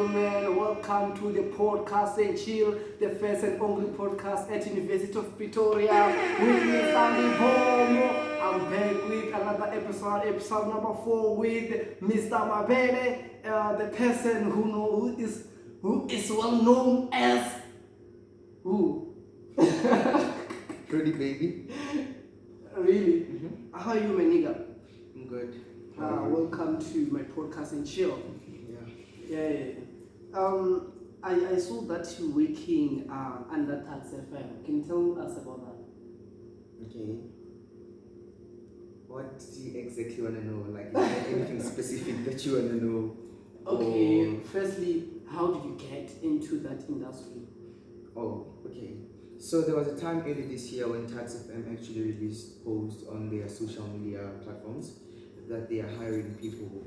gentlemen, welcome to the podcast and chill, the first and only podcast at University of Pretoria with me, Stanley Bomo. I'm back with another episode number 4 with Mr. Mabele, the person who is well known as who? Pretty baby. Really? Mm-hmm. How are you, my nigga? I'm good. Welcome to my podcast and chill. Yeah. I saw that you're working under Tuks FM. Can you tell us about that? Okay. What do you exactly want to know? Like, is there anything specific that you want to know? Okay. Firstly, how did you get into that industry? Oh, okay. So there was a time earlier this year when Tuks FM actually released posts on their social media platforms that they are hiring people.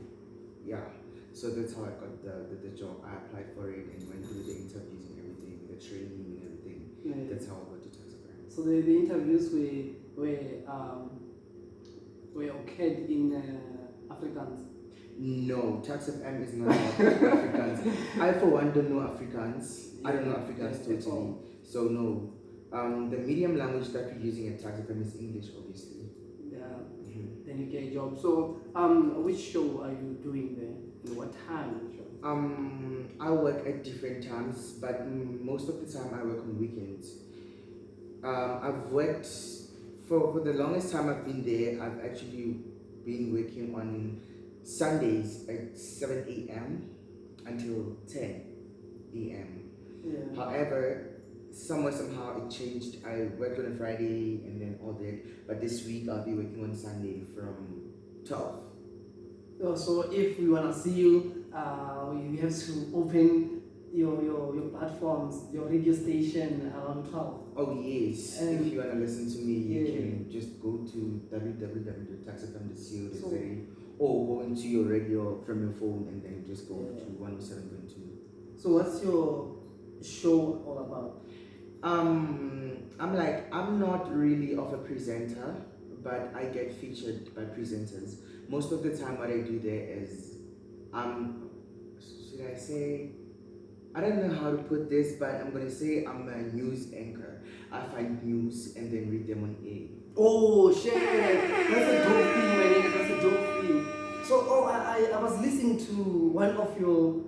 Yeah. So that's how I got the job. I applied for it and went through the interviews and everything, the training and everything. Yeah. That's how I got to Tuks FM. So the interviews were occurred in Afrikaans. No, Tuks FM is not about Africans. I for one don't know Afrikaans. I don't know Afrikaans totally. So no. The medium language that we're using at Tuks FM is English, obviously. Yeah. Mm-hmm. Then you get a job. So which show are you doing there? And what time? I work at different times, but most of the time I work on weekends. I've worked for the longest time I've been there. I've actually been working on Sundays at 7 a.m. until 10 a.m. Yeah. However, somehow it changed. I worked on a Friday and then all that, but this week I'll be working on Sunday from 12. So if we wanna see you, we have to open your platforms, your radio station around 12. Oh yes, if you wanna listen to me, you can just go to www.tuksfm.co.za or go into your radio from your phone and then just go to 107.2. So what's your show all about? I'm not really of a presenter, but I get featured by presenters. Most of the time what I do there is, should I say, I don't know how to put this, but I'm going to say I'm a news anchor. I find news and then read them on air. Oh shit, that's a dope thing, my nigga, that's a dope thing. So I was listening to one of your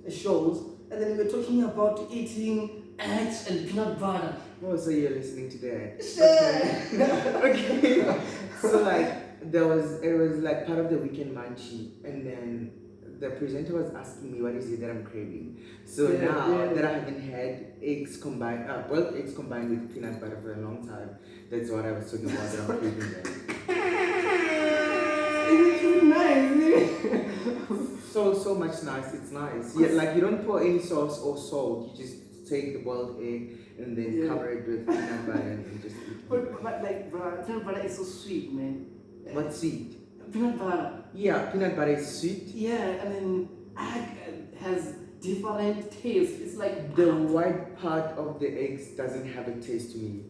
shows, and then we were talking about eating eggs and peanut butter. Oh, so you're listening to that? Shit. Okay. So like, it was like part of the weekend munchie, and then the presenter was asking me what is it that I'm craving. So now that I haven't had eggs combined with peanut butter for a long time, that's what I was talking about that I'm craving that. It's nice. So much nice. It's nice. Yeah, like you don't pour any sauce or salt. You just take the boiled egg and then cover it with peanut butter and just eat. But like, bro, peanut butter is so sweet, man. What's sweet? Peanut butter. Yeah, peanut butter is sweet. Yeah, and then egg has different tastes. It's like the white part of the eggs doesn't have a taste to me.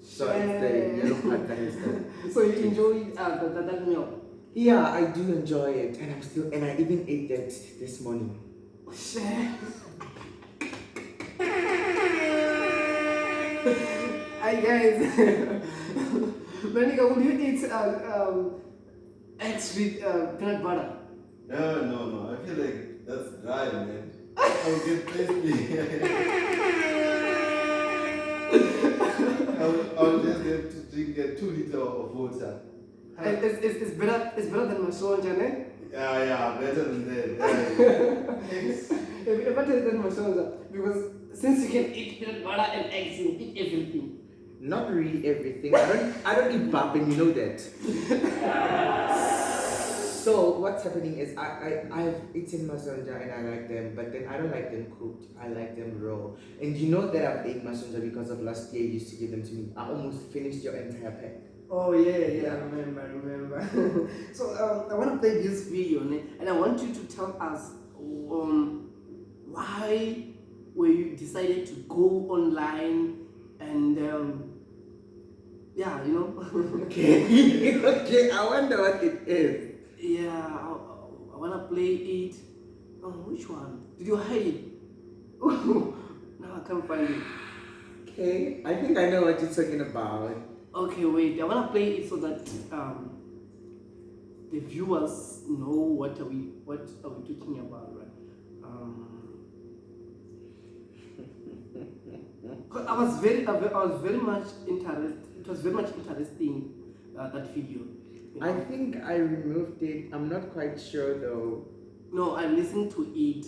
So it's the yellow part that is the So you enjoy that milk? Yeah, I do enjoy it, and I even ate that this morning. Shit. Hi guys. Manika, would you eat eggs with peanut butter? No. I feel like that's dry, man. I'll get thirsty. I'll just have to drink 2 liters of water. It's better than my sonja, ne? Yeah, better than that. It's better than my sonja, because since you can eat peanut butter and eggs, you eat everything. Not really everything. I don't eat bap, and you know that. So what's happening is I've eaten masonja and I like them, but then I don't like them cooked. I like them raw. And you know that I've ate masonja because of last year you used to give them to me. I almost finished your entire pack. Oh yeah, I remember. So I want to play this video, and I want you to tell us why were you decided to go online and Okay, I wonder what it is. Yeah, I want to play it. Oh, which one? Did you hide it? No, I can't find it. Okay, I think I know what you're talking about. Okay, wait. I wanna play it so that the viewers know what are we talking about, right? 'Cause I was very much interested. It was very much interesting that video. You know? I think I removed it. I'm not quite sure though. No, I listened to it.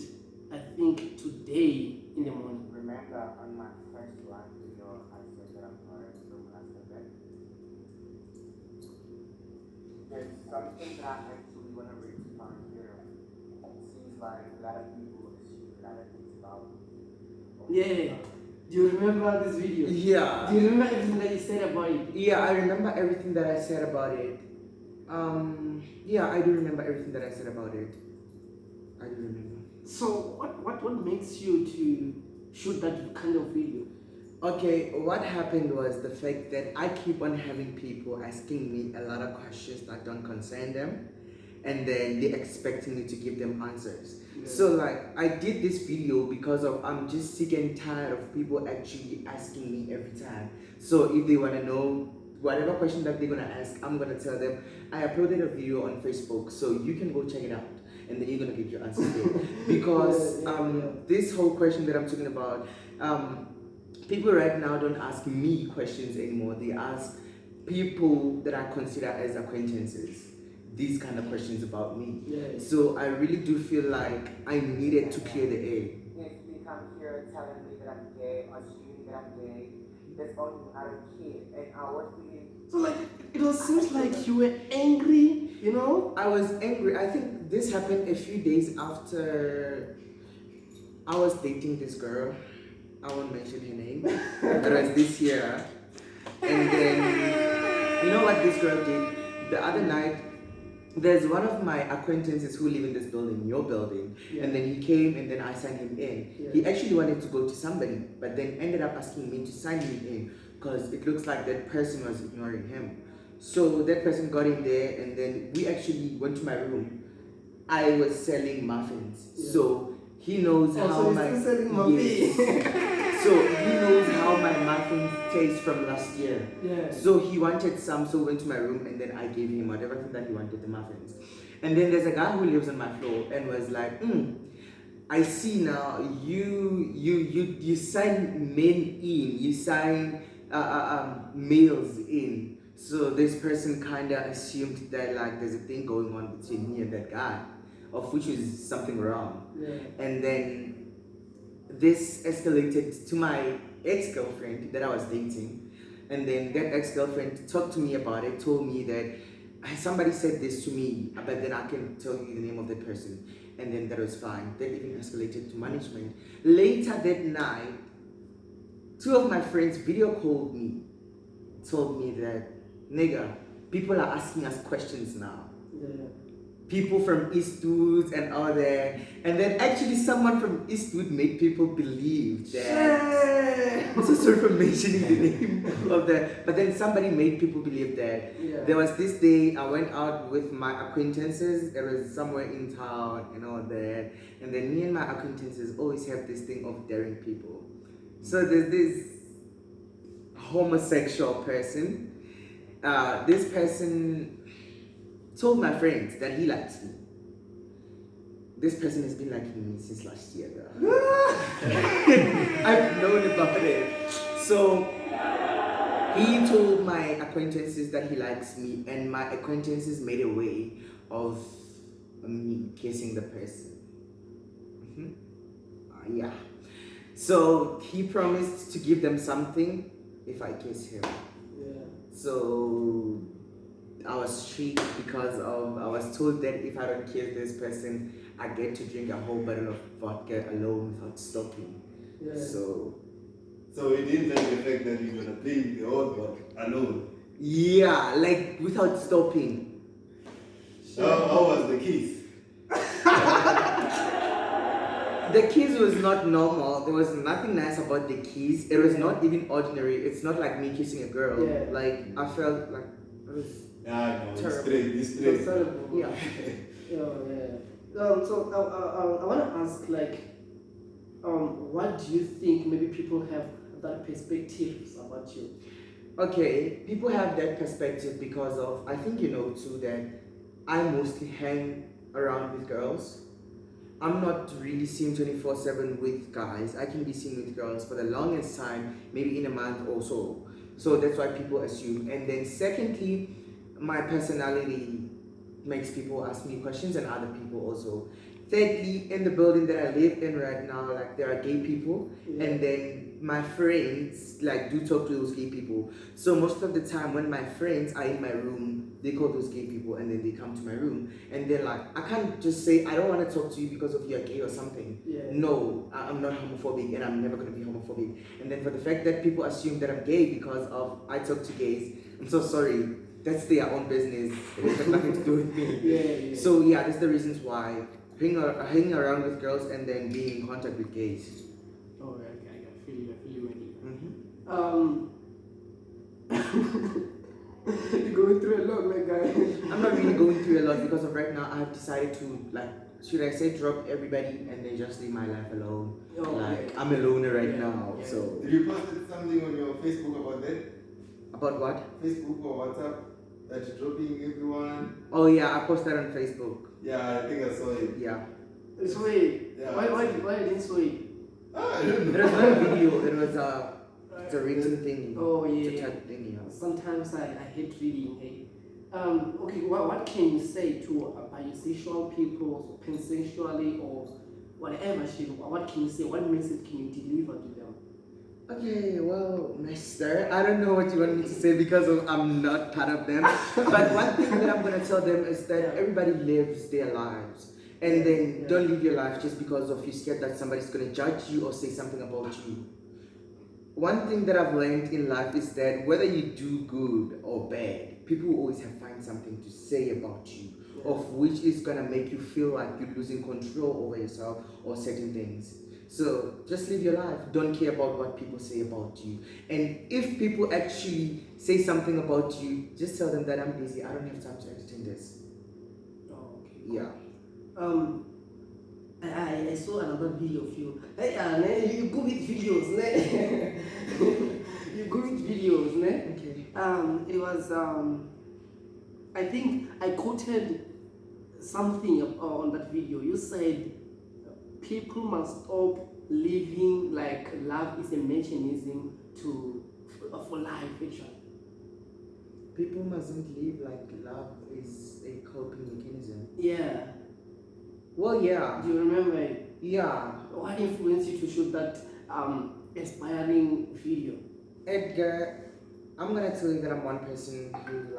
I think today in the morning. Remember on my first live video, I said that I'm Lawrence Mabele. There's something that I actually want to rectify here. It seems like a lot of people assume a lot of things about me. Yeah. Do you remember this video? Yeah. Do you remember everything that you said about it? Yeah, I remember everything that I said about it. Yeah, I do remember everything that I said about it. I do remember. So what makes you to shoot that kind of video? Okay, what happened was the fact that I keep on having people asking me a lot of questions that don't concern them, and then they're expecting me to give them answers. Yeah. So like I did this video because of I'm just sick and tired of people actually asking me every time. So if they want to know whatever question that they're gonna ask, I'm gonna tell them. I uploaded a video on Facebook, so you can go check it out, and then you're gonna get your answers there. Because this whole question that I'm talking about, people right now don't ask me questions anymore. They ask people that I consider as acquaintances these kind of questions about me. Yeah. So I really do feel like I needed to clear the air. If they come here telling me that I'm gay, assuming that I'm gay, that's only I don't care. And I was really. So like it seems like you were angry, you know? I was angry. I think this happened a few days after I was dating this girl. I won't mention her name. It was this year. And then, you know what this girl did? The other night, there's one of my acquaintances who live in this building, your building. Yeah. And then he came and then I signed him in. Yeah. He actually wanted to go to somebody, but then ended up asking me to sign him in because it looks like that person was ignoring him. So that person got in there and then we actually went to my room. I was selling muffins. Yeah. So he knows how so my you're still selling muffins. So he knows how my muffins taste from last year. Yeah. So he wanted some, so went to my room and then I gave him whatever thing that he wanted, the muffins. And then there's a guy who lives on my floor and was like, I see now you sign men in, you sign males in. So this person kinda assumed that like there's a thing going on between me and that guy, of which is something wrong. Yeah. And then this escalated to my ex-girlfriend that I was dating. And then that ex-girlfriend talked to me about it, told me that somebody said this to me, but then I can tell you the name of that person. And then that was fine. That even escalated to management. Later that night, two of my friends video called me, told me that, nigga, people are asking us questions now. Yeah. People from Eastwood and all that. And then actually someone from Eastwood made people believe that. I'm so sorry for mentioning the name of that. But then somebody made people believe that. Yeah. There was this day I went out with my acquaintances. It was somewhere in town and all that. And then me and my acquaintances always have this thing of daring people. So there's this homosexual person. This person told my friends that he likes me. This person has been liking me since last year, though. I've known about it. So he told my acquaintances that he likes me, and my acquaintances made a way of me kissing the person. Yeah. So he promised to give them something if I kiss him. Yeah. So I was treated because I was told that if I don't kiss this person, I get to drink a whole bottle of vodka alone without stopping. Yeah. So it didn't like the fact that you're gonna drink the old one alone. yeah, like without stopping. How was the kiss? The kiss was not normal. There was nothing nice about the kiss. It was not even ordinary. It's not like me kissing a girl. Yeah. Like I felt like it was Yeah, no, terrible. it's straight. It was terrible. yeah. Yeah. I want to ask, like, what do you think maybe people have that perspectives about you? Okay, people have that perspective because of, I think you know too that I mostly hang around with girls. I'm not really seen 24/7 with guys. I can be seen with girls for the longest time, maybe in a month or so. So that's why people assume. And then secondly, my personality makes people ask me questions and other people also. Thirdly, in the building that I live in right now, like there are gay people, and then my friends like do talk to those gay people. So most of the time when my friends are in my room, they call those gay people and then they come to my room and they're like, I can't just say I don't want to talk to you because of you're gay or something. No, I'm not homophobic and I'm never going to be homophobic. And then for the fact that people assume that I'm gay because of I talk to gays, I'm so sorry. That's their own business. It has nothing to do with me. So yeah, that's the reasons why hanging around with girls and then being in contact with gays. Oh, okay, I feel you. You're going through a lot, my guy. I'm not really going through a lot because of right now I have decided to, like, should I say drop everybody and then just leave my life alone. I'm a loner right now. So Did you post something on your Facebook about that? about what? Facebook or WhatsApp? That you're dropping everyone? Oh yeah, I posted on Facebook. Yeah, I think I saw it. Yeah. So wait, Yeah. why didn't so it? I don't It know. was not a video, it was it's a written thing. Oh It's a yeah. type thing, yeah. Sometimes I hate reading. Hey. Okay, what can you say to bisexual people, pansexually or whatever shit? What can you say? What message can you deliver to them? Okay, well, mister, I don't know what you want me to say because I'm not part of them. But one thing that I'm going to tell them is that everybody lives their lives. And then don't live your life just because of you're scared that somebody's going to judge you or say something about you. One thing that I've learned in life is that whether you do good or bad, people will always find something to say about you, of which is going to make you feel like you're losing control over yourself or certain things. So just live your life. Don't care about what people say about you. And if people actually say something about you, just tell them that I'm busy. I don't have time to entertain this. Oh, okay. Yeah. I saw another video of you. Hey, you go with videos, ne? You go with videos, ne? Okay. It was I think I quoted something on that video. You said people must stop living like love is a mechanism for life, actually. People mustn't live like love is a coping mechanism. Yeah. Well, yeah. Do you remember it? Yeah. What influenced you to shoot that inspiring video? Edgar, I'm gonna tell you that I'm one person who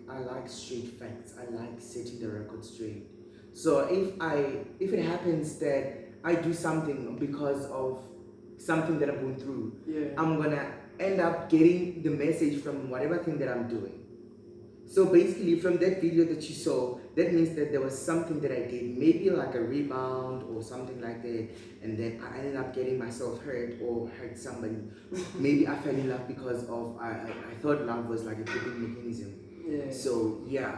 I like straight facts. I like setting the record straight. So if it happens that I do something because of something that I'm going through, I'm gonna end up getting the message from whatever thing that I'm doing. So basically from that video that you saw, that means that there was something that I did, maybe like a rebound or something like that, and then I ended up getting myself hurt or hurt somebody. Maybe I fell in love because of I thought love was like a coping mechanism. So yeah,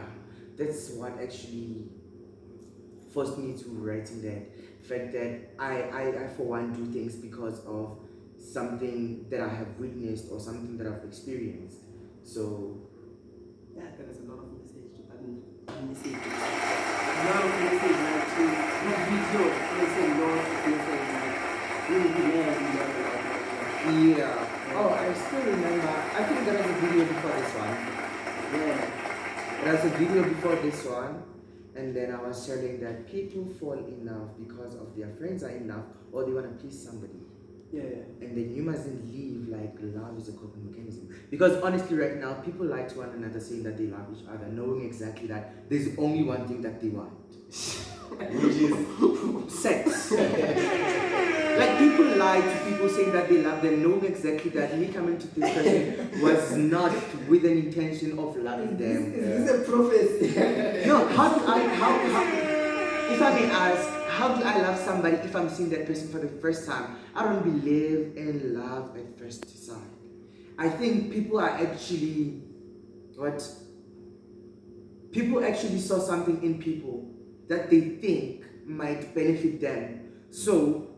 that's what actually forced me to writing that. The fact that I for one do things because of something that I have witnessed or something that I've experienced. So yeah, there is a lot of message to that message. A lot of message like to good video, message like really yeah. Oh, I still remember. I think there was a video before this one. Yeah. There was a video before this one. And then I was telling that people fall in love because of their friends are in love or they want to please somebody. Yeah. And then you mustn't live like love is a coping mechanism. Because honestly right now, people lie to one another saying that they love each other, knowing exactly that there's only one thing that they want. Which is sex. Like people lie to people saying that they love them, knowing exactly that me coming to this person was not with an intention of loving them. Is this a prophecy? No, how if I may ask, how do I love somebody if I'm seeing that person for the first time? I don't believe in love at first sight. I think people are actually people actually saw something in people that they think might benefit them. So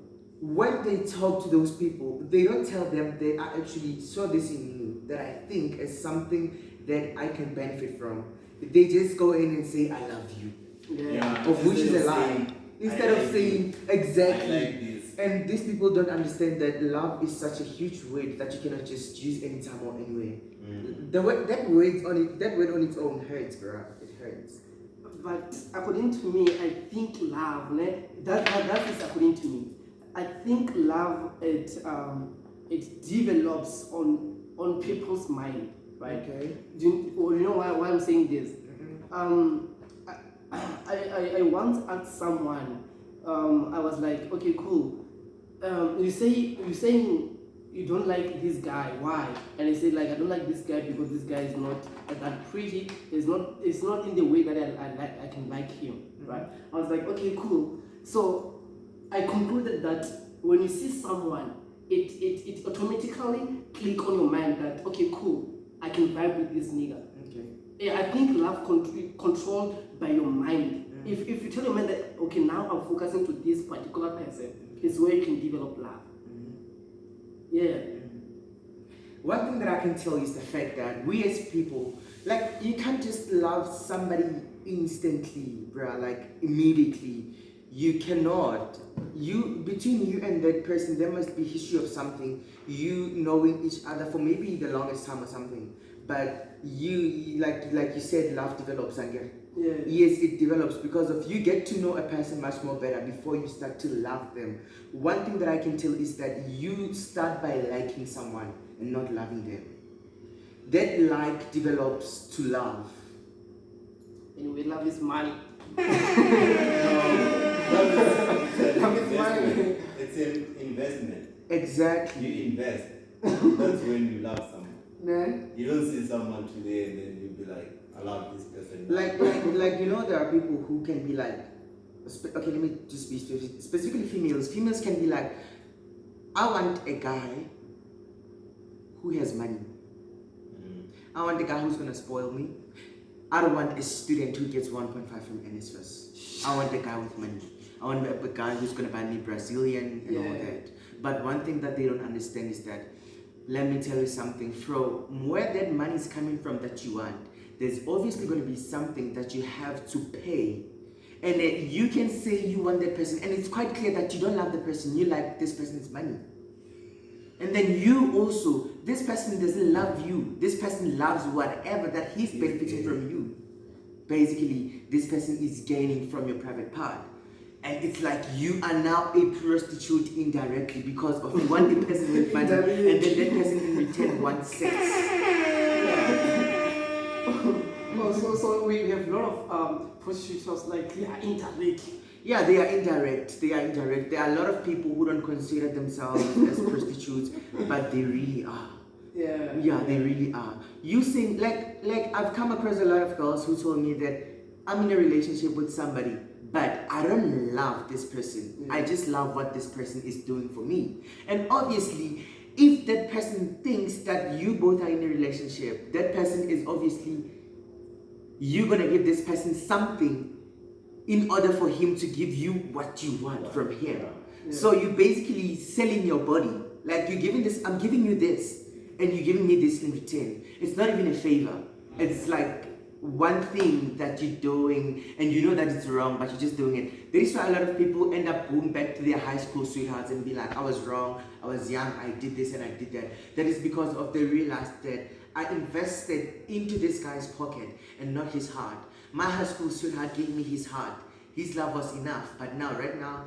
when they talk to those people, they don't tell them they are actually saw this in you that I think is something that I can benefit from. They just go in and say, I love you. Yeah. Of which is a lie. saying, Instead "I of like saying I exactly. like this. And these people don't understand that love is such a huge word that you cannot just use anytime or anywhere. The word, that word on its own hurts, bro. It hurts. But according to me, I think love, that is according to me. I think love it develops on people's mind, right? Okay. You know why I'm saying this? I once asked someone, I was like, okay, cool. You're saying you don't like this guy. Why? And I said, like, I don't like this guy because this guy is not that pretty. It's not in the way that I can like him, right? I was like, okay, cool. So I concluded that when you see someone, it automatically click on your mind that, okay, cool, I can vibe with this nigga. Okay. Yeah, I think love controlled by your mind. If you tell your mind that, okay, now I'm focusing to this particular person, it's where you can develop love. Yeah. One thing that I can tell you is the fact that we as people, like, you can't just love somebody instantly, bruh, like immediately. You cannot. Between you and that person, there must be history of something. You knowing each other for maybe the longest time or something. But you like you said, love develops, Angel. Yeah. Yes, it develops because of you get to know a person much more better before you start to love them. One thing that I can tell is that you start by liking someone and not loving them. That like develops to love. Anyway, love is money. Love is money. It's an investment. Exactly. You invest. That's when you love someone. Nah. You don't see someone today and then you'll be like, I love this person. Like you know, there are people who can be like, okay, let me just be specific. Specifically females. Females can be like, I want a guy who has money. I want a guy who's gonna spoil me. I don't want a student who gets 1.5 from NSFAS. I want a guy with money. I want a guy who's gonna buy me Brazilian and all that. But one thing that they don't understand is that, let me tell you something, from where that money is coming from that you want, there's obviously going to be something that you have to pay. And you can say you want that person, and it's quite clear that you don't love the person, you like this person's money. And then you also, this person doesn't love you. This person loves whatever that he's benefiting from you. Basically, this person is gaining from your private part. And it's like you are now a prostitute indirectly because of you want the person with money and then that person in return wants sex. So we have a lot of prostitutes like they are indirect. Yeah, they are indirect. They are indirect. There are a lot of people who don't consider themselves as prostitutes, but they really are. Yeah. Yeah, they really are. You think like I've come across a lot of girls who told me that I'm in a relationship with somebody, but I don't love this person. Yeah. I just love what this person is doing for me. And obviously, if that person thinks that you both are in a relationship, that person is obviously, you're gonna give this person something in order for him to give you what you want from him. Yeah. So you're basically selling your body. Like you're giving this, I'm giving you this, and you're giving me this in return. It's not even a favor. It's like one thing that you're doing and you know that it's wrong, but you're just doing it. That is why a lot of people end up going back to their high school sweethearts and be like, I was wrong, I was young, I did this and I did that. That is because of they realized that I invested into this guy's pocket and not his heart. My high school sweetheart gave me his heart. His love was enough. But now, right now,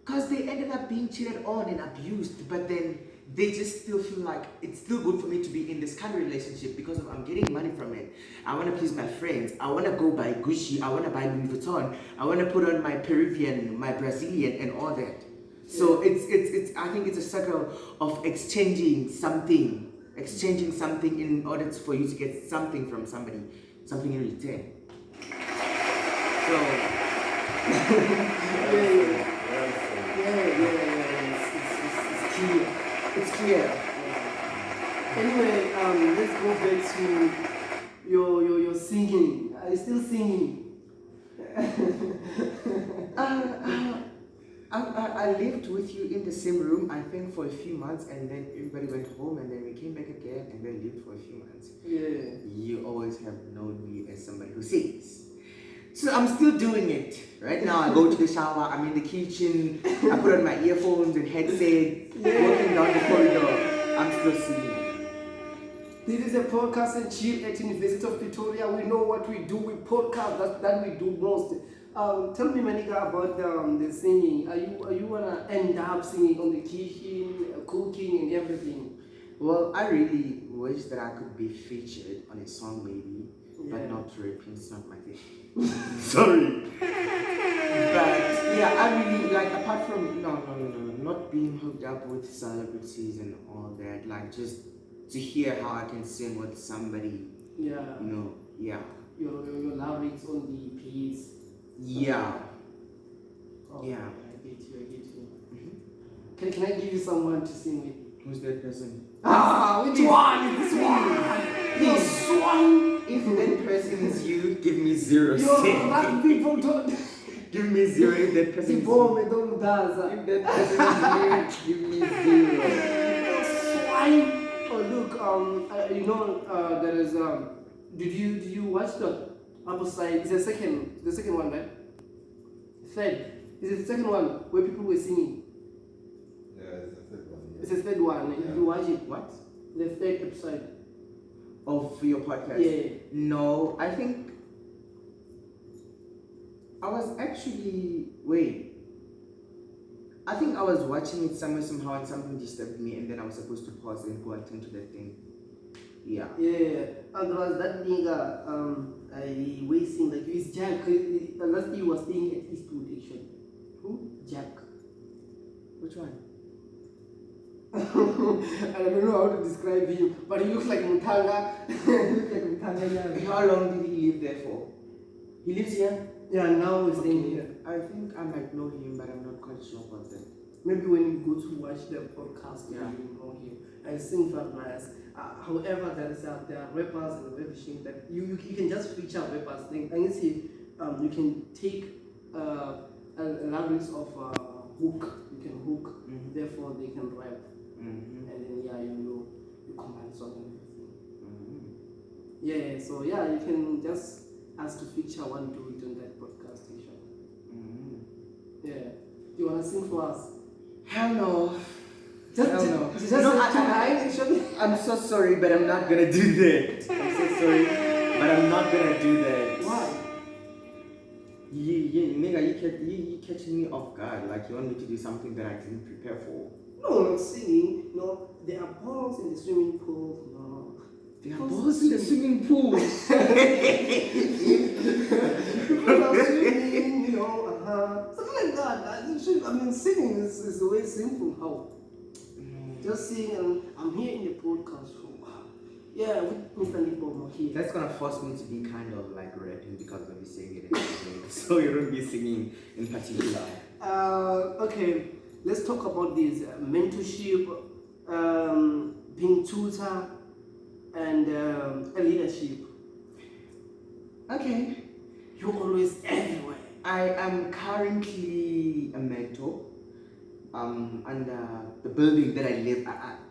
because they ended up being cheated on and abused, but then they just still feel like it's still good for me to be in this kind of relationship because of I'm getting money from it. I want to please my friends. I want to go buy Gucci. I want to buy Louis Vuitton. I want to put on my Peruvian, my Brazilian, and all that. So it's I think it's a circle of exchanging something in order for you to get something from somebody, something in return. So it's clear. Anyway, let's go back to your singing. Are you still singing? I lived with you in the same room, I think, for a few months, and then everybody went home, and then we came back again, and then lived for a few months. Yeah. You always have known me as somebody who sings. So I'm still doing it. Right now, I go to the shower, I'm in the kitchen, I put on my earphones and headset, walking down the corridor, I'm still singing. This is a podcast and chill at University of Pretoria. We know what we do. We podcast. That we do most. Tell me, Manika, about the singing. Are you gonna end up singing on the kitchen, cooking, and everything? Well, I really wish that I could be featured on a song, maybe, but not rapping. It's not my thing. Sorry. But yeah, I really like. Apart from no, not being hooked up with celebrities and all that. Like just to hear how I can sing with somebody. Yeah. You know. Yeah. Your lyrics on the piece. Yeah. Oh, Yeah. I get you. Mm-hmm. Can I give you someone to sing with? Who's that person? Which one is this one? You're swine. If that person is you, give me 0 You're cents. black people don't. Give me 0 if that person is you. Don't dance. If that person is you, give me 0. You're swine. Oh look, there is Did you watch the other side? It's the second one, right? Third. It's the second one where people were singing. Yeah, it's the third one. It's the third one. Yeah. You watch it? What? The third episode. Oh, for your podcast? Yeah. No, I think I was actually I think I was watching it somehow and something disturbed me, and then I was supposed to pause and go attend to that thing. Yeah. Yeah. Otherwise, that nigga, I wasting like it's Jack. Last year was staying at Eastwood actually. Who? Jack. Which one? I don't know how to describe him, but he looks like Mutanga. He looks like Mutanga, yeah. How long did he live there for? He lives here? Yeah, now he's staying here. I think I might know him, but I'm not quite sure about that. Maybe when you go to watch the podcast, Yeah. you know him. I sing for nice. However, there are rappers and rap machines that you can just feature rappers. I can see you can take a lyrics of hook. You can hook, therefore they can rap. And then you combine song and everything. Yeah, so yeah, you can just ask to feature one dude on that podcast station. Yeah. Do you wanna sing for us? Hell no. Just actually. I'm so sorry, but I'm not gonna do that. I'm so sorry, but I'm not gonna do that. Why? Nigga, you catching me off guard. Like you want me to do something that I didn't prepare for. No, not singing. No, there are balls in the swimming pool. No. There are balls in the swimming pool. People are swimming, something like that. I mean, singing is the way simple. How? Just sing, and I'm here in the podcast. So, yeah, with Mr. Lipomo here. That's gonna force me to be kind of like rapping because of you singing it. So you don't be singing in particular. Okay, let's talk about this mentorship, being tutor, and leadership. Okay. You're always everywhere. I am currently a mentor under the building that I live.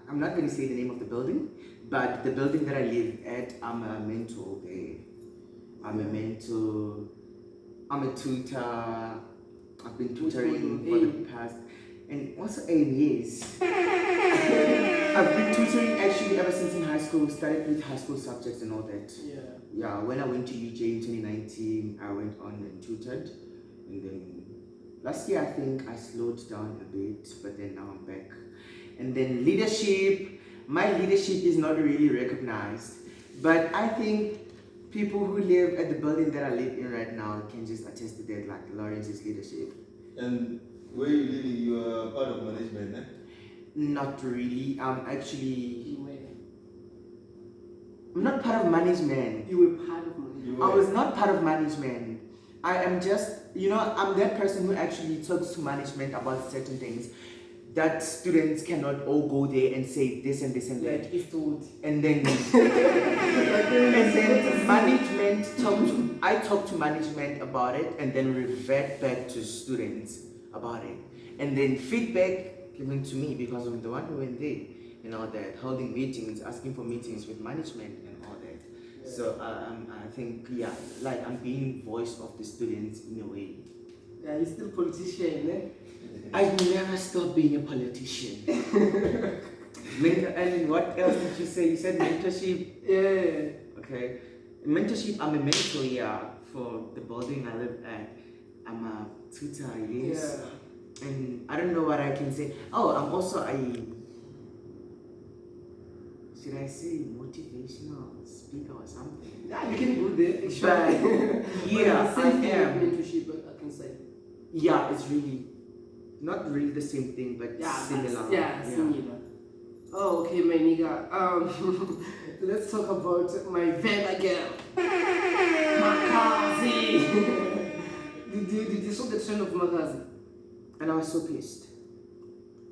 I'm not going to say the name of the building, but the building that I live at, I'm a mentor there. I'm a mentor. I'm a tutor. I've been tutoring for the past. And also AIM, yes. I've been tutoring actually ever since in high school. Started with high school subjects and all that. Yeah, when I went to UJ in 2019, I went on and tutored. And then last year, I think I slowed down a bit, but then now I'm back. And then leadership, my leadership is not really recognized. But I think people who live at the building that I live in right now can just attest to that, like Lawrence's leadership. And where you living, you are part of management, eh? Not really. I'm not part of management. You were part of management. I was not part of management. I am just, I'm that person who actually talks to management about certain things that students cannot all go there and say this and this and that. Like Eastwood. And then management I talk to management about it and then revert back to students about it. And then feedback given to me because I'm the one who went there and all that, holding meetings, asking for meetings with management and all that. Yeah. So I think, yeah, like I'm being voice of the students in a way. Yeah, you're still politician, eh? I never stop being a politician. And what else did you say? You said mentorship. Yeah. Okay. Mentorship, I'm a mentor, yeah, for the building I live at. I'm a tutor, yes. Yeah. And I don't know what I can say. Oh, I'm also a, should I say, motivational speaker or something? Yeah, you can go there. But, yeah, But the same I thing am. with mentorship, I can say. Yeah, it's really, not really the same thing, but Yeah, similar. yeah, similar. Oh, okay, my nigga. Let's talk about my Venda girl, Makhadzi. Did you saw the trend of Makhadzi? And I was so pissed.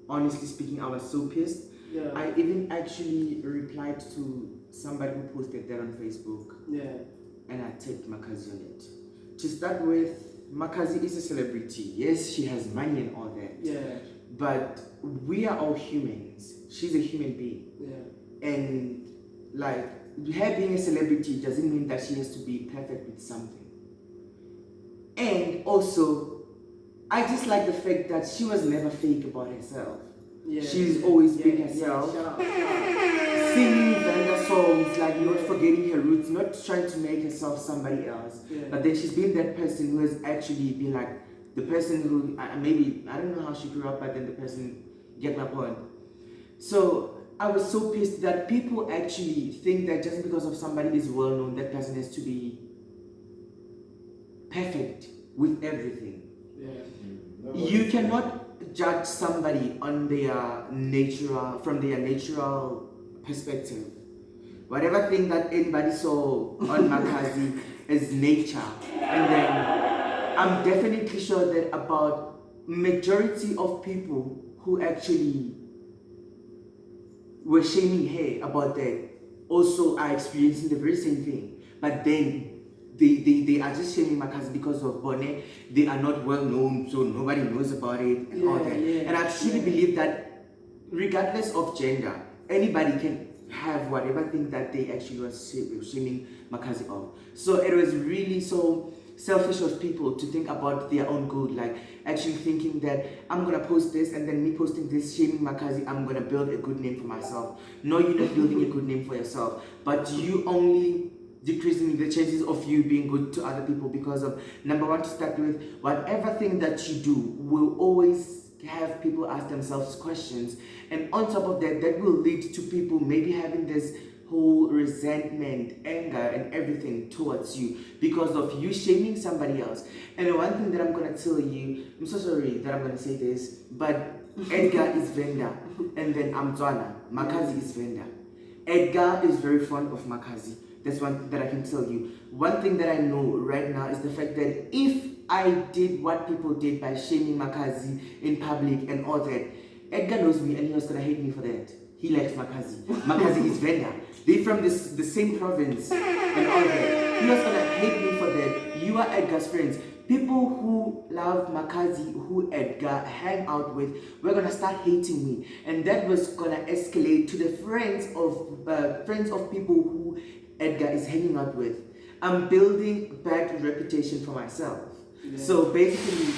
Honestly speaking, I was so pissed. Yeah. I even actually replied to somebody who posted that on Facebook. Yeah. And I tagged Makhadzi on it. To start with, Makhadzi is a celebrity. Yes, she has money and all that. Yeah. But we are all humans. She's a human being. Yeah. And like, her being a celebrity doesn't mean that she has to be perfect with something. And also, I just like the fact that she was never fake about herself. Yeah. She's always been Yeah, herself. shut up, shut up. Singing Venda songs, like not forgetting her roots, not trying to make herself somebody else. Yeah. But then she's been that person who has actually been like the person who, maybe, I don't know how she grew up, but then the person, get my point. So I was so pissed that people actually think that just because of somebody is well known, that person has to be perfect with everything. Yeah. You cannot judge somebody on their natural, from their natural perspective. Whatever thing that anybody saw on Makhadzi is nature. And then I'm definitely sure that about majority of people who actually were shaming her about that also are experiencing the very same thing. But then they are just shaming Makhadzi because of Bonnet. They are not well known, so nobody knows about it and all that. Yeah, and I truly believe that regardless of gender, anybody can have whatever thing that they actually were shaming Makhadzi of. So it was really so selfish of people to think about their own good, like actually thinking that I'm gonna post this and then me posting this shaming Makhadzi, I'm gonna build a good name for myself. No, you're not building a good name for yourself, but you only decreasing the chances of you being good to other people because of, number one, to start with, whatever thing that you do will always have people ask themselves questions, and on top of that, that will lead to people maybe having this whole resentment, anger and everything towards you because of you shaming somebody else. And one thing that I'm gonna tell you, I'm so sorry that I'm gonna say this, but Edgar is Venda and then I'm Zwana. Makhadzi is Venda. Edgar is very fond of Makhadzi. That's one thing that I can tell you. One thing that I know right now is the fact that if I did what people did by shaming Makhadzi in public and all that, Edgar knows me and he was gonna hate me for that. He likes Makhadzi. Makhadzi is Venda. They from the same province and all that. He was gonna hate me for that. You are Edgar's friends. People who love Makhadzi, who Edgar hang out with, were gonna start hating me, and that was gonna escalate to the friends of people who Edgar is hanging out with. I'm building bad reputation for myself. Yeah. So basically,